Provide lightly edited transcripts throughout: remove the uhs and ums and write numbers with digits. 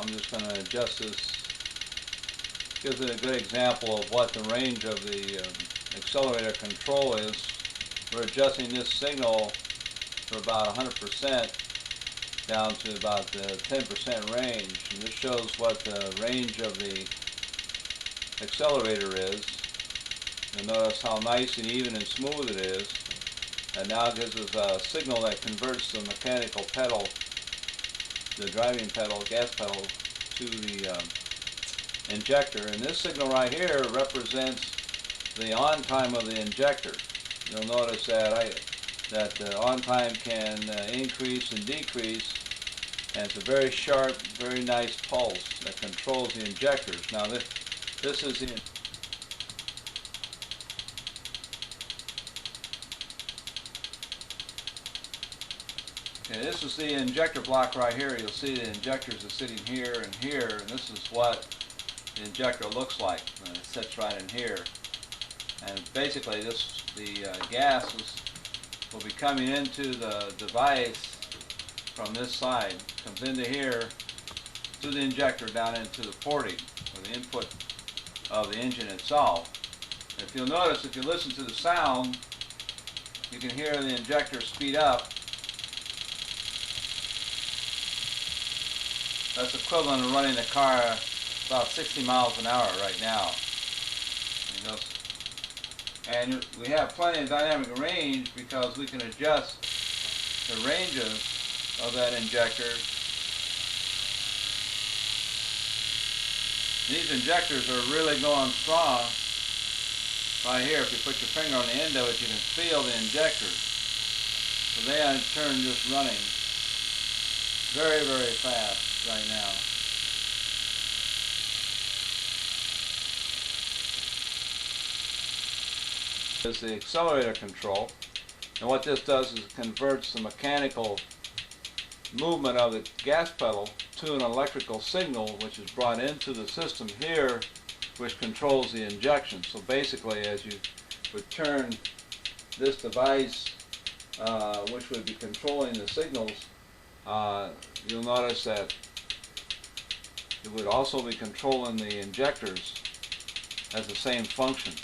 I'm just going to adjust this. Gives it a good example of what the range of the accelerator control is. We're adjusting this signal for about 100% down to about the 10% range. And this shows what the range of the accelerator is. You'll notice how nice and even and smooth it is. And now it gives us a signal that converts the mechanical pedal, the driving pedal, gas pedal, to the injector. And this signal right here represents the on time of the injector. You'll notice that the on time can increase and decrease, and it's a very sharp, very nice pulse that controls the injectors. Now this is the this is the injector block right here. You'll see the injectors are sitting here and here, and this is what the injector looks like. It sits right in here. And basically the gas will be coming into the device from this side. Comes into here, to the injector, down into the porting, or the input of the engine itself. If you'll notice, if you listen to the sound, you can hear the injector speed up. That's equivalent of running the car about 60 miles an hour right now. And we have plenty of dynamic range because we can adjust the ranges of that injector. These injectors are really going strong. Right here, if you put your finger on the end of it, you can feel the injectors. So they are in turn just running very, very fast right now. Is the accelerator control, and what this does is it converts the mechanical movement of the gas pedal to an electrical signal which is brought into the system here, which controls the injection. So basically, as you would turn this device, which would be controlling the signals, you'll notice that it would also be controlling the injectors as the same function.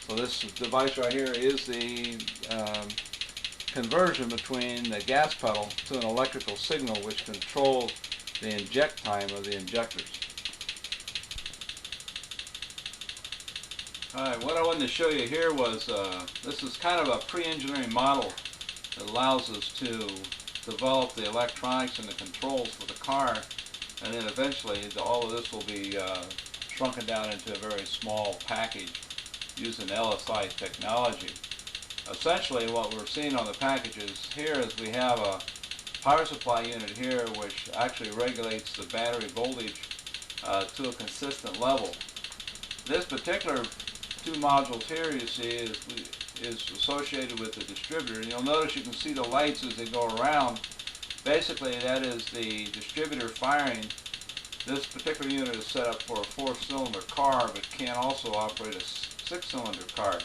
So this device right here is the conversion between the gas pedal to an electrical signal which controls the inject time of the injectors. Alright, what I wanted to show you here was this is kind of a pre-engineering model that allows us to develop the electronics and the controls for the car, and then eventually all of this will be shrunken down into a very small package using LSI technology. Essentially what we're seeing on the packages here is we have a power supply unit here which actually regulates the battery voltage to a consistent level. This particular two modules here you see is associated with the distributor, and you'll notice you can see the lights as they go around. Basically that is the distributor firing. This particular unit is set up for a 4-cylinder car but can also operate a 6-cylinder car.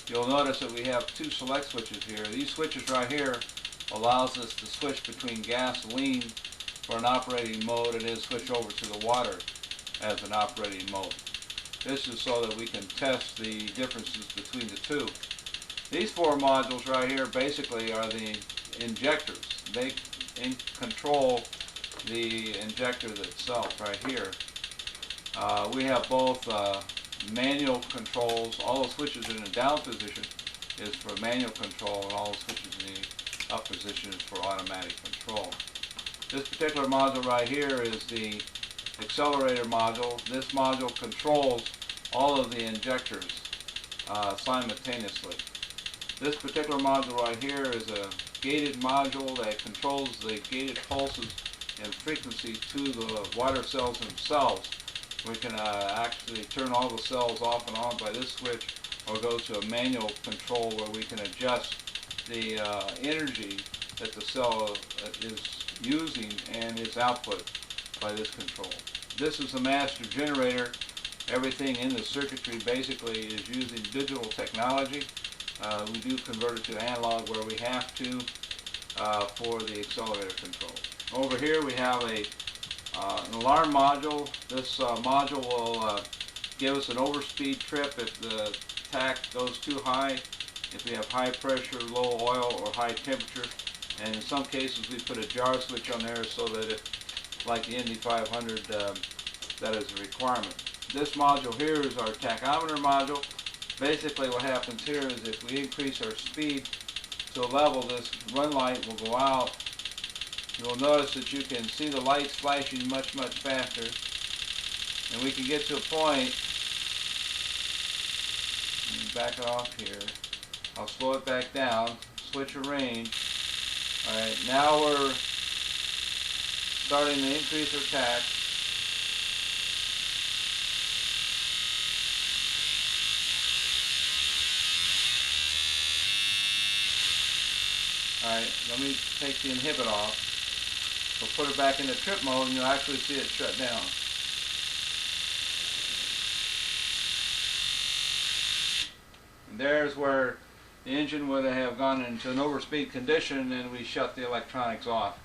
You'll notice that we have two select switches here. These switches right here allows us to switch between gasoline for an operating mode and then switch over to the water as an operating mode. This is so that we can test the differences between the two. These four modules right here basically are the injectors. They control the injector itself right here. We have both manual controls. All the switches in the down position is for manual control, and all the switches in the up position is for automatic control. This particular module right here is the accelerator module. This module controls all of the injectors simultaneously. This particular module right here is a gated module that controls the gated pulses and frequency to the water cells themselves. We can actually turn all the cells off and on by this switch, or go to a manual control where we can adjust the energy that the cell is using and its output by this control. This is the master generator. Everything in the circuitry basically is using digital technology. We do convert it to analog where we have to for the accelerator control. Over here we have a An alarm module. This module will give us an overspeed trip if the tach goes too high, if we have high pressure, low oil, or high temperature. And in some cases we put a jar switch on there so that if, like the Indy 500, that is a requirement. This module here is our tachometer module. Basically what happens here is if we increase our speed to a level, this run light will go out. You'll notice that you can see the lights flashing much faster, and we can get to a point. Let me back it off here. I'll slow it back down, switch a range. Alright, now we're starting to increase our tach. Alright, let me take the inhibit off. We'll put it back into trip mode and you'll actually see it shut down. And there's where the engine would have gone into an overspeed condition and we shut the electronics off,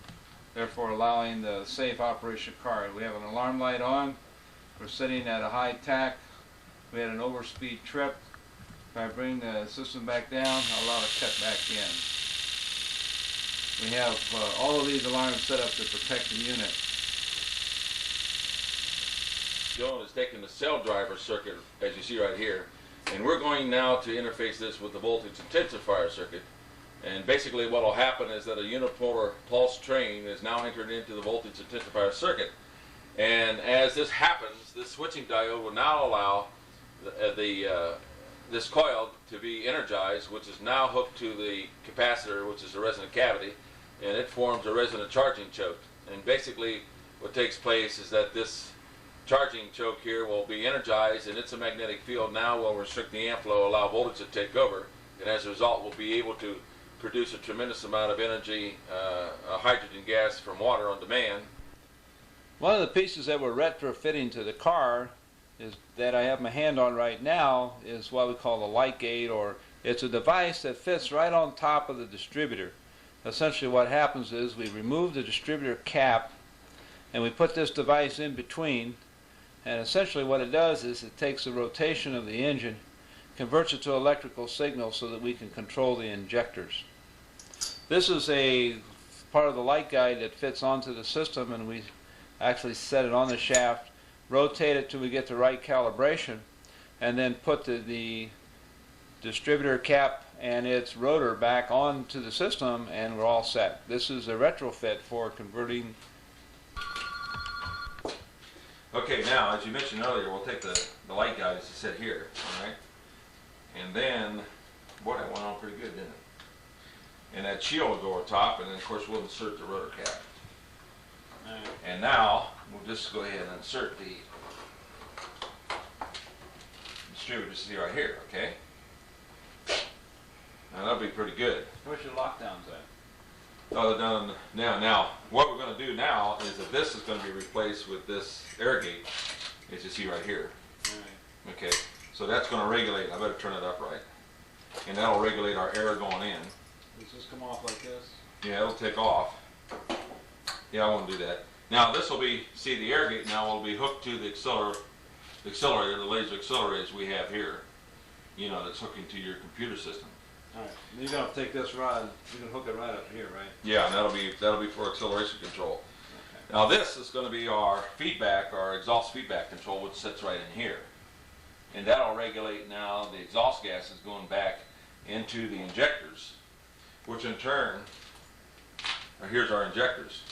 therefore allowing the safe operation of the car. We have an alarm light on. We're sitting at a high tach. We had an overspeed trip. If I bring the system back down, I'll allow it to cut back in. We have all of these alarms set up to protect the unit. Joan is taking the cell driver circuit, as you see right here, and we're going now to interface this with the voltage intensifier circuit. And basically what will happen is that a unipolar pulse train is now entered into the voltage intensifier circuit. And as this happens, this switching diode will now allow this coil to be energized, which is now hooked to the capacitor, which is the resonant cavity, and it forms a resonant charging choke. And basically what takes place is that this charging choke here will be energized, and it's a magnetic field now will restrict the amp flow, allow voltage to take over, and as a result we'll be able to produce a tremendous amount of energy, hydrogen gas from water on demand. One of the pieces that we're retrofitting to the car is that I have my hand on right now is what we call the light gate, or it's a device that fits right on top of the distributor. Essentially what happens is we remove the distributor cap and we put this device in between, and essentially what it does is it takes the rotation of the engine, converts it to electrical signal so that we can control the injectors. This is a part of the light guide that fits onto the system, and we actually set it on the shaft, rotate it till we get the right calibration, and then put the distributor cap and its rotor back onto the system, and we're all set. This is a retrofit for converting. Okay, now as you mentioned earlier, we'll take the light guides to sit here, alright? And then, boy, that went on pretty good, didn't it? And that shield will go on top, and then of course we'll insert the rotor cap. And now we'll just go ahead and insert the distributor see right here, okay? Now that'll be pretty good. Where's your lockdowns at? Oh, they're done now. Now, what we're going to do now is that this is going to be replaced with this air gate, as you see right here. Right. Okay, so that's going to regulate. I better turn it up right, and that'll regulate our air going in. Does this come off like this? Yeah, it'll take off. Yeah, I won't do that. Now this will be, see, the air gate now will be hooked to the accelerator, the laser accelerators we have here. You know, that's hooking to your computer system. Alright, you're going to take this rod, you can hook it right up here, right? Yeah, and that'll be for acceleration control. Okay. Now this is going to be our feedback, our exhaust feedback control, which sits right in here. And that'll regulate now the exhaust gases going back into the injectors, which in turn, here's our injectors.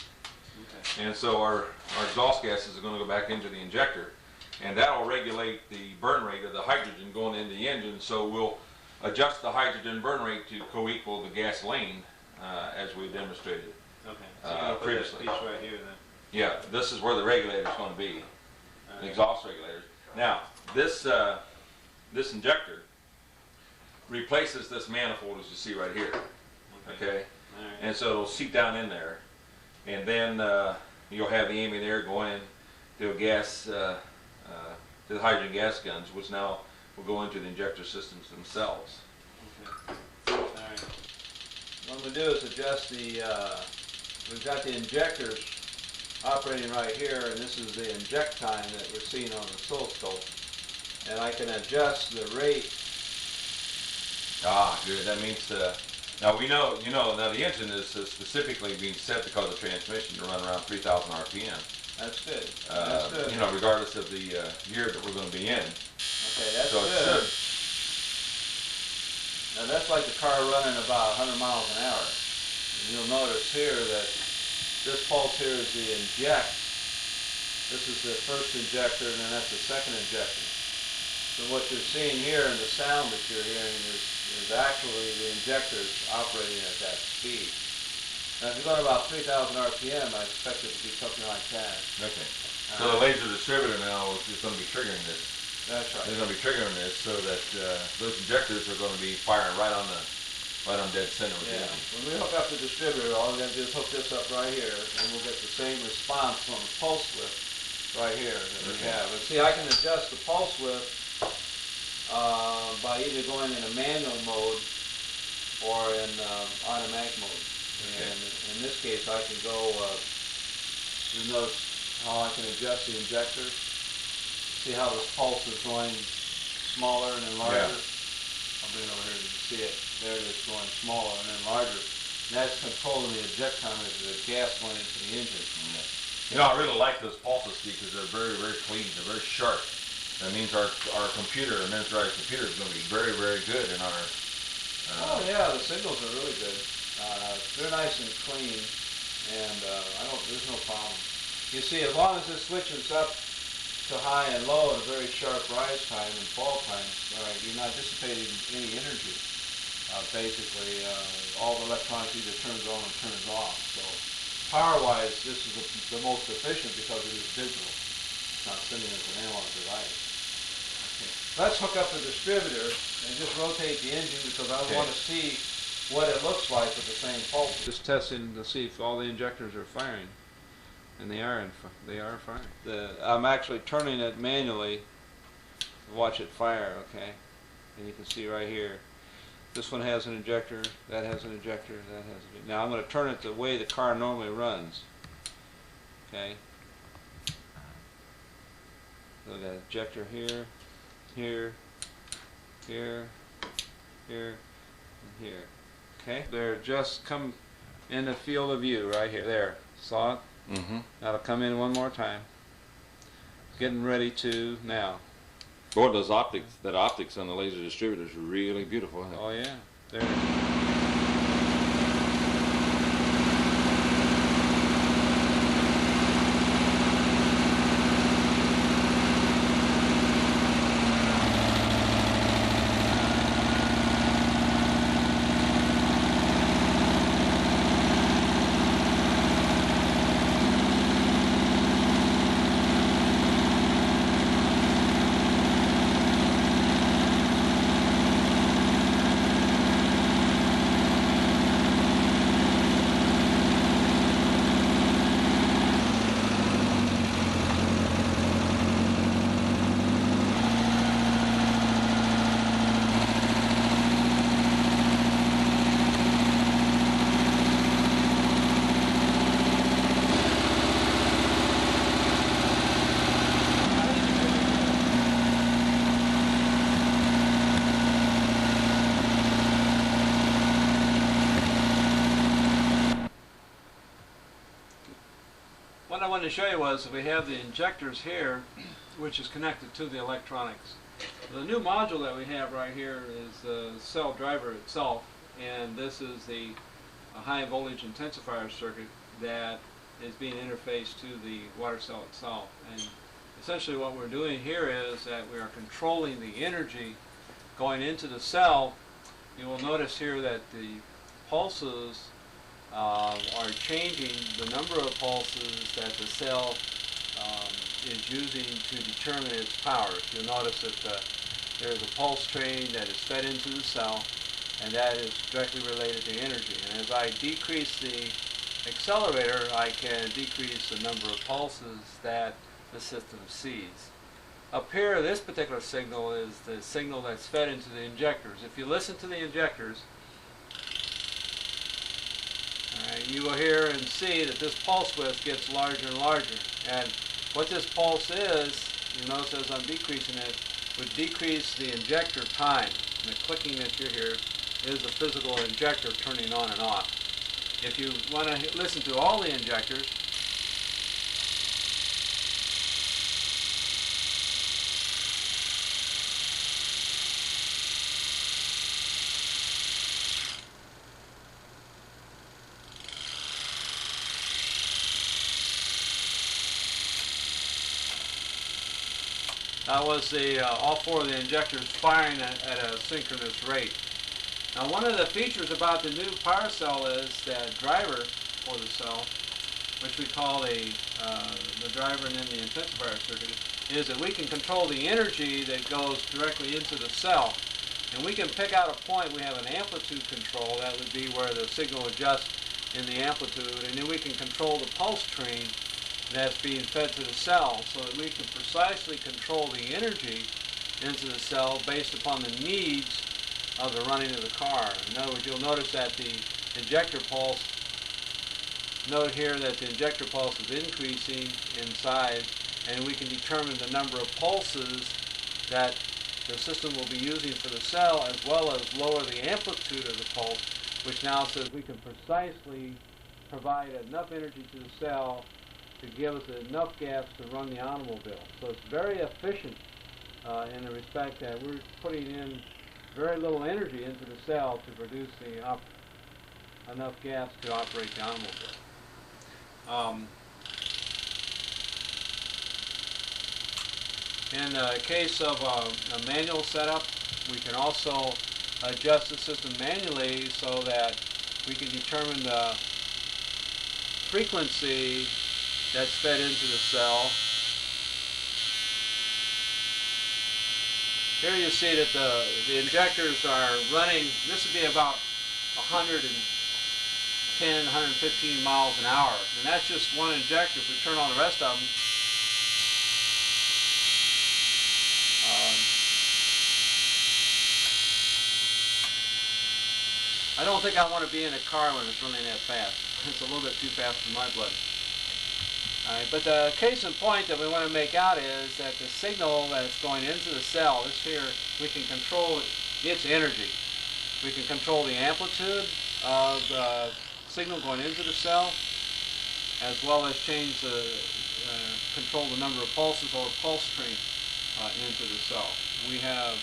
Okay. And so our exhaust gases are going to go back into the injector, and that'll regulate the burn rate of the hydrogen going into the engine, so we'll adjust the hydrogen burn rate to co-equal the gasoline as we demonstrated. Okay. So you're going to previously. Put this piece right here then. Yeah, this is where the regulator is going to be, the exhaust regulators. Now, this injector replaces this manifold, as you see right here. Okay. All right. And so it'll seat down in there, and then you'll have the ambient air going in to a gas, to the hydrogen gas guns, which now will go into the injector systems themselves. Okay. All right. What I'm going to do is adjust the, we've got the injectors operating right here, and this is the inject time that we're seeing on the oscilloscope. And I can adjust the rate. Ah, good. That means now we know, now the engine is specifically being set because of transmission to run around 3,000 RPM. That's good. That's good. Regardless of the year that we're going to be in. Okay, that's so good. Now that's like the car running about 100 miles an hour. And you'll notice here that this pulse here is the inject. This is the first injector, and then that's the second injector. So what you're seeing here and the sound that you're hearing is actually the injectors operating at that speed. Now if you're going about 3,000 RPM, I expect it to be something like that. Okay. So the laser distributor now is going to be triggering this. That's right. They're going to be triggering this so that those injectors are going to be firing right on dead center with the engine. When we hook up the distributor, all we're going to do is hook this up right here, and we'll get the same response on the pulse width right here that we have. And see, I can adjust the pulse width by either going in a manual mode or in automatic mode. Okay. And in this case, I can go, you notice how I can adjust the injector. See how this pulse is going smaller and then larger? Yeah. I'll bring it over here so you can see it. There it is, going smaller and then larger. And that's controlling the eject time of the gas going into the engine. Yeah. I really like those pulses because they're very, very clean. They're very sharp. That means our computer, our miniaturized computer, is going to be very, very good in our. Oh yeah, the signals are really good. They're nice and clean, and there's no problem. You see, as long as it switches up to high and low at a very sharp rise time and fall time, you're not dissipating any energy. Basically, all the electronics either turns on or turns off. So, power-wise, this is the most efficient because it is digital. It's not sending as an analog device. Okay. Let's hook up the distributor and just rotate the engine because I want to see what it looks like with the same pulse. Just testing to see if all the injectors are firing. And they are firing. I'm actually turning it manually to watch it fire, okay? And you can see right here, this one has an injector, that has an injector, that has an injector. Now I'm going to turn it the way the car normally runs, okay? So I've got an injector here, here, here, here, and here, okay? They're just come in the field of view right here, there, saw it? Mm-hmm. That'll come in one more time. Getting ready to now. Boy, those optics on the laser distributors are really beautiful. Isn't it? Oh yeah. There it is. What I wanted to show you was we have the injectors here, which is connected to the electronics. The new module that we have right here is the cell driver itself, and this is the high voltage intensifier circuit that is being interfaced to the water cell itself. And essentially what we're doing here is that we are controlling the energy going into the cell. You will notice here that the pulses are changing the number of pulses that the cell is using to determine its power. You'll notice that there's a pulse train that is fed into the cell, and that is directly related to energy. And as I decrease the accelerator, I can decrease the number of pulses that the system sees. Up here, this particular signal is the signal that's fed into the injectors. If you listen to the injectors, You will hear and see that this pulse width gets larger and larger. And what this pulse is, you notice as I'm decreasing it, would decrease the injector time. And the clicking that you hear is the physical injector turning on and off. If you want to listen to all the injectors, that was all four of the injectors firing at a synchronous rate. Now, one of the features about the new power cell is that driver for the cell, which we call the driver and then the intensifier circuit, is that we can control the energy that goes directly into the cell. And we can pick out a point. We have an amplitude control. That would be where the signal adjusts in the amplitude. And then we can control the pulse train that's being fed to the cell so that we can precisely control the energy into the cell based upon the needs of the running of the car. In other words, you'll notice that the injector pulse, note here that the injector pulse is increasing in size, and we can determine the number of pulses that the system will be using for the cell, as well as lower the amplitude of the pulse, which now says we can precisely provide enough energy to the cell to give us enough gas to run the automobile. So it's very efficient in the respect that we're putting in very little energy into the cell to produce enough gas to operate the automobile. In the case of a manual setup, we can also adjust the system manually so that we can determine the frequency that's fed into the cell. Here you see that the injectors are running. This would be about 110, 115 miles an hour. And that's just one injector. If we turn on the rest of them, I don't think I want to be in a car when it's running that fast. It's a little bit too fast for my blood. Alright, but the case in point that we want to make out is that the signal that's going into the cell, this here, we can control its energy. We can control the amplitude of the signal going into the cell, as well as change control the number of pulses or pulse train into the cell. We have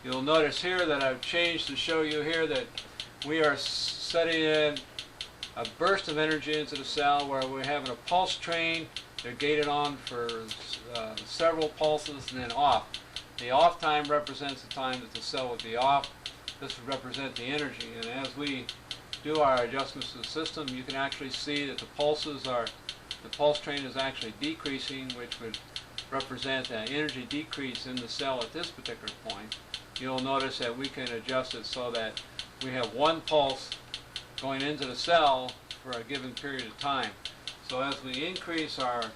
you'll notice here that I've changed to show you here that we are setting in a burst of energy into the cell where we're having a pulse train. They're gated on for several pulses and then off. The off time represents the time that the cell would be off. This would represent the energy. And as we do our adjustments to the system, you can actually see that the pulse train is actually decreasing, which would represent an energy decrease in the cell at this particular point. You'll notice that we can adjust it so that we have one pulse going into the cell for a given period of time. So as we increase our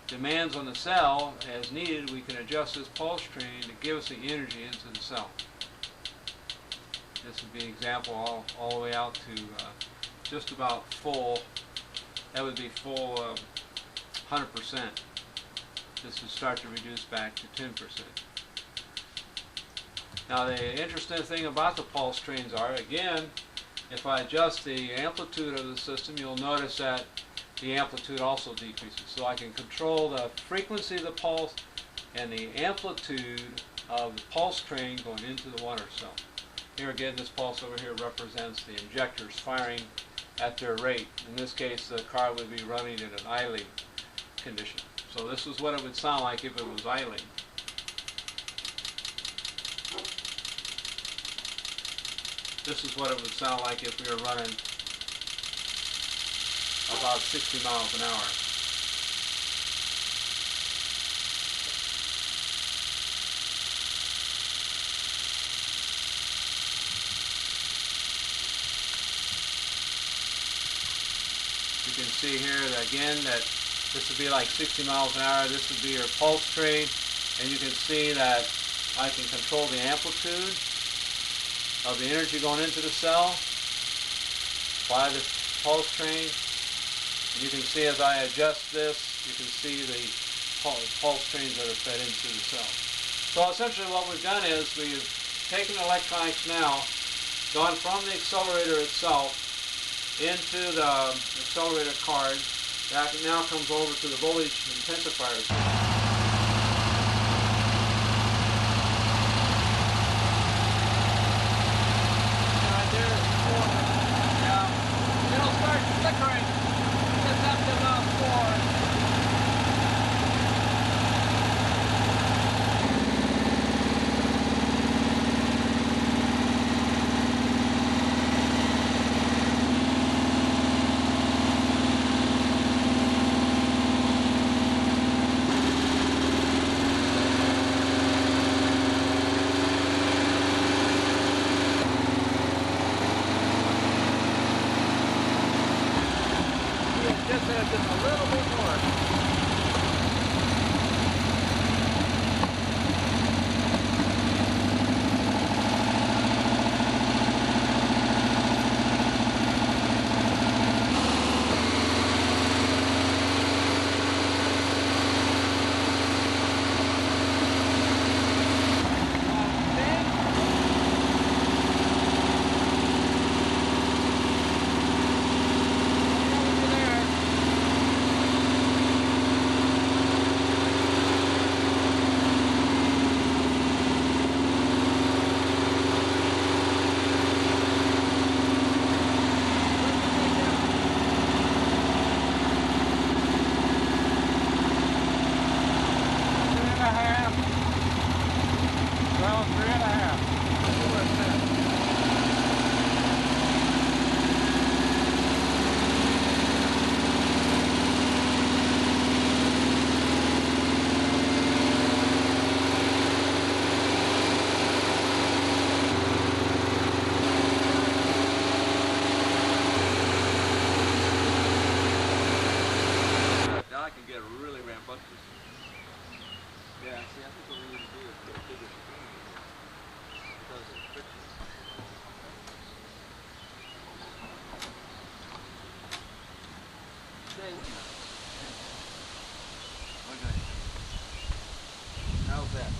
demands on the cell as needed, we can adjust this pulse train to give us the energy into the cell. This would be an example all the way out to just about full. That would be full 100%. This would start to reduce back to 10%. Now the interesting thing about the pulse trains are, again, if I adjust the amplitude of the system, you'll notice that the amplitude also decreases. So I can control the frequency of the pulse and the amplitude of the pulse train going into the water cell. Here again, this pulse over here represents the injectors firing at their rate. In this case, the car would be running in an idling condition. So this is what it would sound like if it was idling. This is what it would sound like if we were running about 60 miles an hour. You can see here that again that This would be like 60 miles an hour. This would be your pulse train, and you can see that I can control the amplitude of the energy going into the cell by the pulse train. And you can see as I adjust this, you can see the pulse trains that are fed into the cell. So essentially what we've done is we've taken electronics now, gone from the accelerator itself into the accelerator card. That now comes over to the voltage intensifier. Right there, it'll start flickering. It's up to about 4. Just a little bit more. I can get really rambunctious. Yeah, see, I think what we need to do is get a bigger screen because of the friction. Stay with me. Okay. How's that?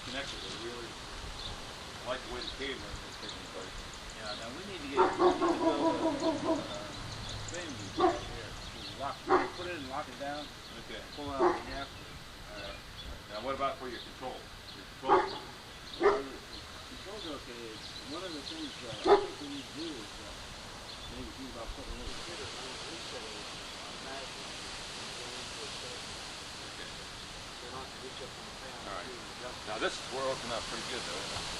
Connected, I really like the way the cabling is taking place. Yeah, now we need to build a thing here. Put it and lock it down. Okay. Pull out the gap. Alright. Now what about for your controls? Your controls? Controls are okay. One of the things I think we need to do is maybe think about putting a little trigger on the reset automatically. Okay. So not to reach up on the fan. Alright. Now this is working out pretty good though, isn't it?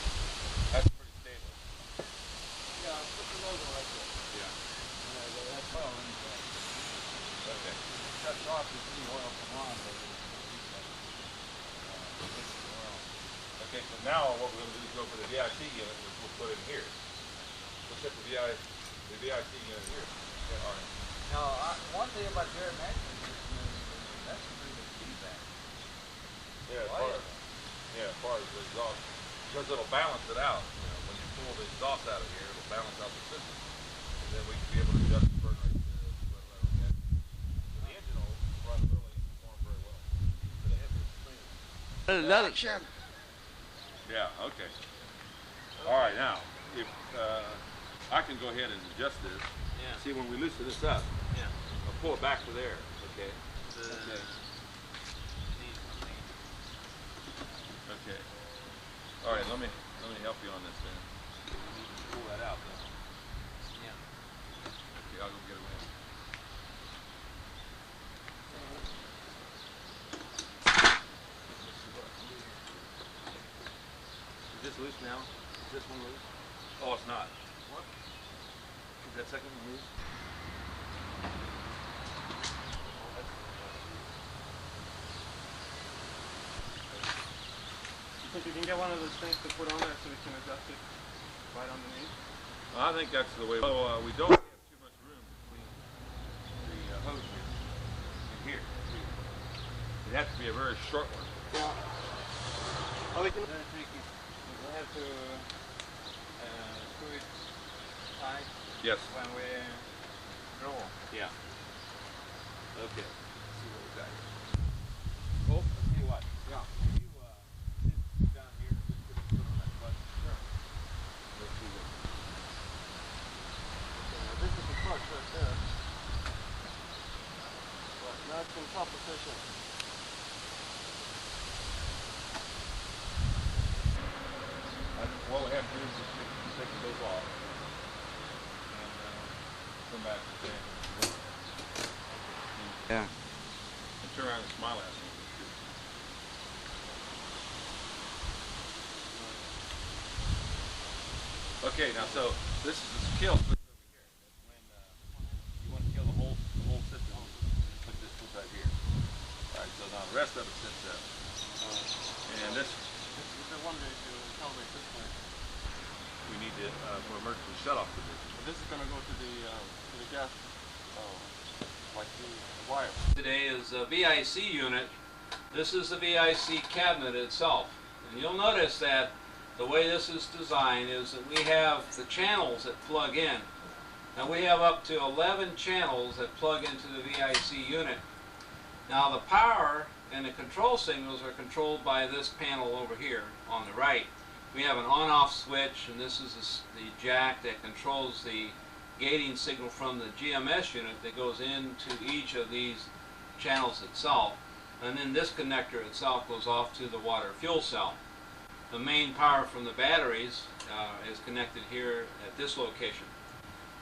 That's pretty stable. Yeah, put the logo right there. Yeah. That's well. Okay. Shuts off if any oil come on, but it's oil. Okay, so now what we're going to do is go for the VIC unit, which we'll put in here. We'll set the VIC unit here. Yeah, all right. Now, one thing about Jared Maxwell is that's a pretty good feedback. Yeah, as far as the exhaust, because it'll balance it out. You know, when you pull the exhaust out of here, it'll balance out the system, and then we can be able to adjust the burn rate to whatever we get. So the engine will Action. Yeah, okay. All right, now, if I can go ahead and adjust this. Yeah. See, when we loosen this up, Yeah. I'll pull it back to there. Okay. Okay. Okay. All right, let me help you on this then. We need to pull that out though. Yeah. Okay, I'll go get it. Is this loose now? Is this one loose? Oh, it's not. What? Is that second one loose? You think you can get one of those things to put on there so we can adjust it right underneath? Well, I think that's the way. So we don't have too much room between the hose here and here. It has to be a very short one. Yeah. Oh, we can. Very tricky. We have to screw it tight. Yes. When we draw. Yeah. Okay. Let's see what we got here. Oh, I'll tell you what. Yeah. You sit down here and just put it on that button. Sure. Let's see what. Okay, this is the clutch right there. But now it's in top position. What we have to do is just take those off and come back and say, Yeah. and turn around and smile at me. Okay, now so this is the kill switch over here. That's when you want to kill the whole system. Put this switch right here. All right, so now the rest of it sits up. And this. This is the one that you calibrate this way. We need to for emergency shut-off position. But this is going to go to the gas, like the wire. Today is a VIC unit. This is the VIC cabinet itself. And you'll notice that the way this is designed is that we have the channels that plug in. Now we have up to 11 channels that plug into the VIC unit. Now the power and the control signals are controlled by this panel over here on the right. We have an on-off switch, and this is the jack that controls the gating signal from the GMS unit that goes into each of these channels itself. And then this connector itself goes off to the water fuel cell. The main power from the batteries is connected here at this location.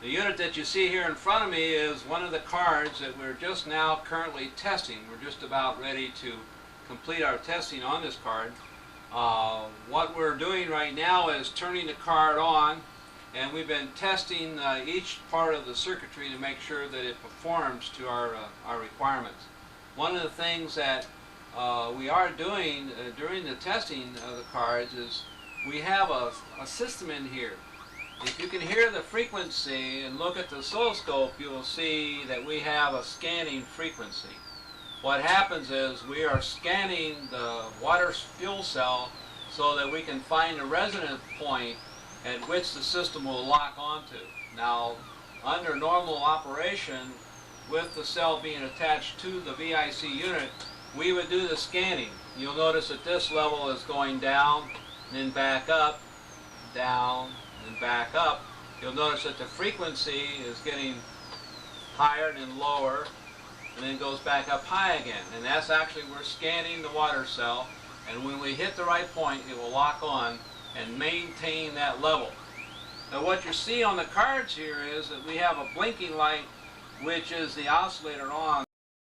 The unit that you see here in front of me is one of the cards that we're just now currently testing. We're just about ready to complete our testing on this card. What we're doing right now is turning the card on, and we've been testing each part of the circuitry to make sure that it performs to our requirements. One of the things that we are doing during the testing of the cards is we have a system in here. If you can hear the frequency and look at the oscilloscope, you will see that we have a scanning frequency. What happens is we are scanning the water fuel cell so that we can find a resonance point at which the system will lock onto. Now, under normal operation, with the cell being attached to the VIC unit, we would do the scanning. You'll notice that this level is going down, then back up, down, and back up. You'll notice that the frequency is getting higher and then lower, and then goes back up high again. And that's actually, we're scanning the water cell, and when we hit the right point, it will lock on and maintain that level. Now what you see on the cards here is that we have a blinking light, which is the oscillator on.